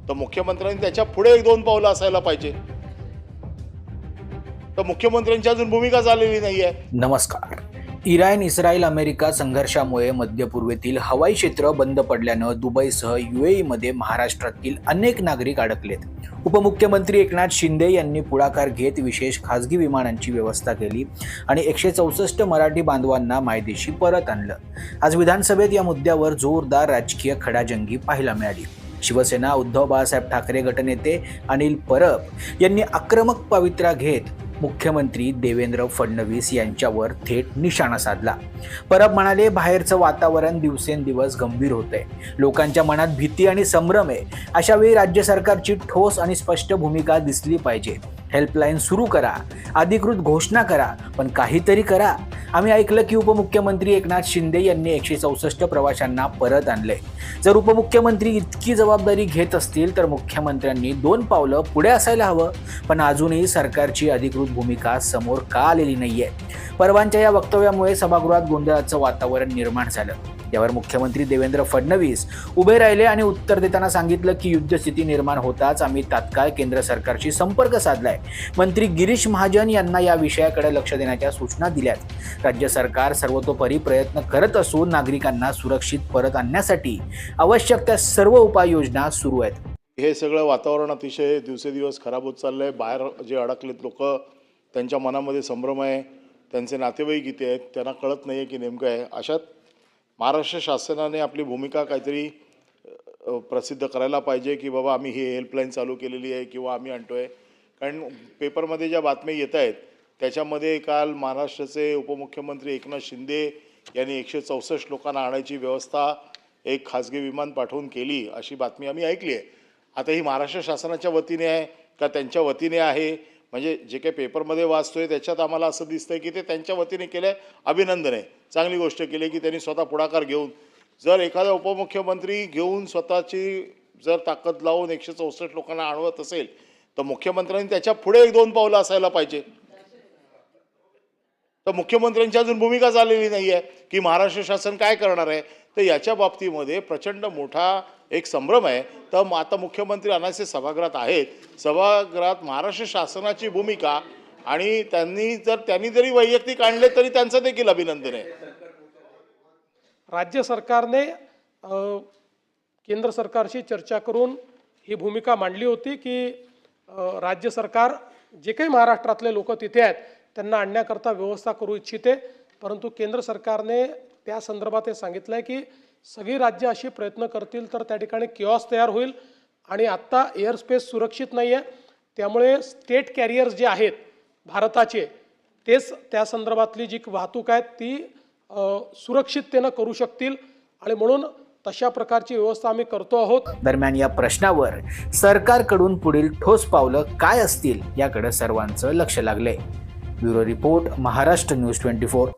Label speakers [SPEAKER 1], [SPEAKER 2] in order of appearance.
[SPEAKER 1] तर मुख्यमंत्र्यांनी त्याच्या पुढे एक दोन पावलं असायला पाहिजे. तर मुख्यमंत्र्यांची अजून भूमिका झालेली नाहीये.
[SPEAKER 2] नमस्कार. इराण इस्रायल अमेरिका संघर्षामुळे मध्य पूर्वेतील हवाई क्षेत्र बंद पडल्यानं दुबईसह मध्ये महाराष्ट्रातील अनेक नागरिक अडकलेत. उपमुख्यमंत्री एकनाथ शिंदे यांनी पुढाकार घेत विशेष खासगी विमानांची व्यवस्था केली आणि 164 मराठी बांधवांना मायदेशी परत आणलं. आज विधानसभेत या मुद्द्यावर जोरदार राजकीय खडाजंगी पाहायला मिळाली. शिवसेना उद्धव बाळासाहेब ठाकरे गटनेते अनिल परब यांनी आक्रमक पवित्रा घेत मुख्यमंत्री देवेंद्र फडणवीस यांच्यावर थेट निशाणा साधला. परब म्हणाले, बाहेरचं वातावरण दिवसेंदिवस गंभीर होतंय. लोकांच्या मनात भीती आणि संभ्रम आहे. अशा वेळी राज्य सरकारची ठोस आणि स्पष्ट भूमिका दिसली पाहिजे. हेल्पलाईन सुरू करा, अधिकृत घोषणा करा, पण काहीतरी करा. आम्ही ऐकलं की उपमुख्यमंत्री एकनाथ शिंदे यांनी 164 प्रवाशांना परत आणले. जर उपमुख्यमंत्री इतकी जबाबदारी घेत असतील तर मुख्यमंत्र्यांनी 2 पावलं पुढे असायला हवं. पण अजूनही सरकारची अधिकृत भूमिका समोर का आलेली नाहीये. परवांच्या या वक्तव्यामुळे सभागृहात गोंधळाचं वातावरण निर्माण झालं. यावर मुख्यमंत्री देवेंद्र फडणवीस उभे राहिले आणि उत्तर देताना सांगितलं की युद्धस्थिती निर्माण होताच आम्ही तात्काळ केंद्र सरकारशी संपर्क साधलाय. मंत्री गिरीश महाजन यांना या विषयाकडे लक्ष देण्याच्या सूचना दिल्यात. राज्य सरकार सर्वतोपरी प्रयत्न करत असून नागरिकांना सुरक्षित परत आणण्यासाठी आवश्यक त्या सर्व उपाययोजना सुरू आहेत.
[SPEAKER 1] हे सगळं वातावरण अतिशय दिवसेदिवस खराब होत चाललंय. बाहेर जे अडकलेत लोक, त्यांच्या मनामध्ये संभ्रम आहे. त्यांचे नातेवाईक इथे आहेत, त्यांना कळत नाही आहे की नेमकं आहे. अशात महाराष्ट्र शासनाने आपली भूमिका काहीतरी प्रसिद्ध करायला पाहिजे की बाबा आम्ही ही हेल्पलाईन चालू केलेली आहे किंवा आम्ही आणतोय. कारण पेपरमध्ये ज्या बातम्या येत आहेत त्याच्यामध्ये काल महाराष्ट्राचे उपमुख्यमंत्री एकनाथ शिंदे यांनी 164 लोकांना आणायची व्यवस्था एक खाजगी विमान पाठवून केली अशी बातमी आम्ही ऐकली आहे. आता ही महाराष्ट्र शासनाच्या वतीने आहे का त्यांच्या वतीने आहे, म्हणजे जे काही पेपरमध्ये वाचतोय त्याच्यात आम्हाला असं दिसतंय की ते त्यांच्या वतीने केलं आहे. अभिनंदन आहे, चांगली गोष्ट केली की त्यांनी स्वतः पुढाकार घेऊन. जर एखादा उपमुख्यमंत्री घेऊन स्वतःची जर ताकद लावून 164 लोकांना आणवत असेल तर मुख्यमंत्र्यांनी त्याच्या पुढे एक दोन पावलं असायला पाहिजे. तर मुख्यमंत्र्यांची अजून भूमिका झालेली नाही आहे की महाराष्ट्र शासन काय करणार आहे. तर याच्या बाबतीमध्ये प्रचंड मोठा एक संभ्रम आहे. तर आता मुख्यमंत्री अनायसे सभागृहात आहेत. सभागृहात महाराष्ट्र शासनाची भूमिका आणि त्यांनी जरी वैयक्तिक आणले तरी त्यांचं देखील अभिनंदन आहे.
[SPEAKER 3] राज्य सरकारने केंद्र सरकारशी चर्चा करून ही भूमिका मांडली होती की राज्य सरकार जे काही महाराष्ट्रातले लोक तिथे आहेत त्यांना आणण्याकरता व्यवस्था करू इच्छिते. परंतु केंद्र सरकारने त्या संदर्भात हे सांगितलं आहे की सगळी राज्य अशी प्रयत्न करतील तर त्या ठिकाणी किऑस तयार होईल आणि आत्ता एअर स्पेस सुरक्षित नाही आहे. त्यामुळे स्टेट कॅरियर्स जे आहेत भारताचे तेच त्या संदर्भातली जी वाहतूक आहे ती सुरक्षिततेनं करू शकतील आणि म्हणून तशा प्रकारची व्यवस्था आम्ही करतो आहोत.
[SPEAKER 2] दरम्यान या प्रश्नावर सरकारकडून पुढील ठोस पावलं काय असतील याकडे सर्वांचं लक्ष लागलंय. Bureau report, Maharashtra news 24.